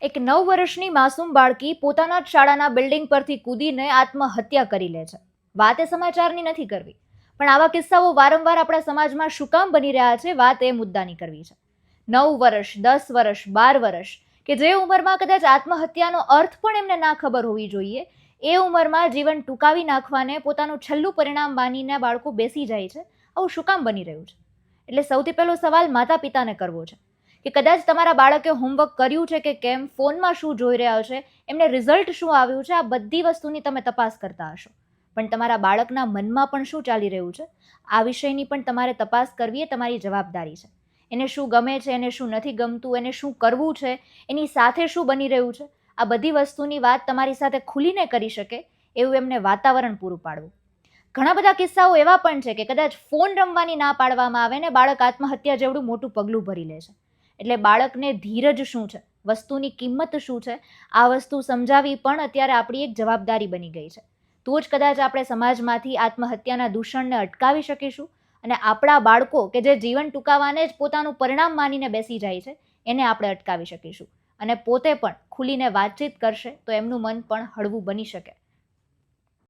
એક 9 વર્ષની માસૂમ બાળકી પોતાના જ શાળાના બિલ્ડિંગ પરથી કૂદીને આત્મહત્યા કરી લે છે. વાત એ સમાચારની નથી કરવી, પણ આવા કિસ્સાઓ વારંવાર આપણા સમાજમાં શું કામ બની રહ્યા છે, વાત એ મુદ્દાની કરવી છે. 9 વર્ષ, 10 વર્ષ, 12 વર્ષ કે જે ઉંમરમાં કદાચ આત્મહત્યાનો અર્થ પણ એમને ના ખબર હોવી જોઈએ, એ ઉંમરમાં જીવન ટૂંકાવી નાખવાને પોતાનું છેલ્લું પરિણામ માનીને બાળકો બેસી જાય છે. આવું શું કામ બની રહ્યું છે? એટલે સૌથી પહેલો સવાલ માતા પિતાને કરવો છે કે કદાચ તમારા બાળકે હોમવર્ક કર્યું છે કે કેમ, ફોનમાં શું જોઈ રહ્યા છે, એમને રિઝલ્ટ શું આવ્યું છે, આ બધી વસ્તુની તમે તપાસ કરતા હશો. પણ તમારા બાળકના મનમાં પણ શું ચાલી રહ્યું છે, આ વિષયની પણ તમારે તપાસ કરવી એ તમારી જવાબદારી છે. એને શું ગમે છે, એને શું નથી ગમતું, એને શું કરવું છે, એની સાથે શું બની રહ્યું છે, આ બધી વસ્તુની વાત તમારી સાથે ખુલીને કરી શકે એવું એમને વાતાવરણ પૂરું પાડવું. ઘણા બધા કિસ્સાઓ એવા પણ છે કે કદાચ ફોન રમવાની ના પાડવામાં આવે ને બાળક આત્મહત્યા જેવડું મોટું પગલું ભરી લે છે. એટલે બાળકને ધીરજ શું છે, વસ્તુની કિંમત શું છે, આ વસ્તુ સમજાવી પણ અત્યારે આપણી એક જવાબદારી બની ગઈ છે. તો જ કદાચ આપણે સમાજમાંથી આત્મહત્યાના દૂષણને અટકાવી શકીશું અને આપણા બાળકો કે જે જીવન ટૂંકાવાને જ પોતાનું પરિણામ માનીને બેસી જાય છે એને આપણે અટકાવી શકીશું. અને પોતે પણ ખુલીને વાતચીત કરશે તો એમનું મન પણ હળવું બની શકે.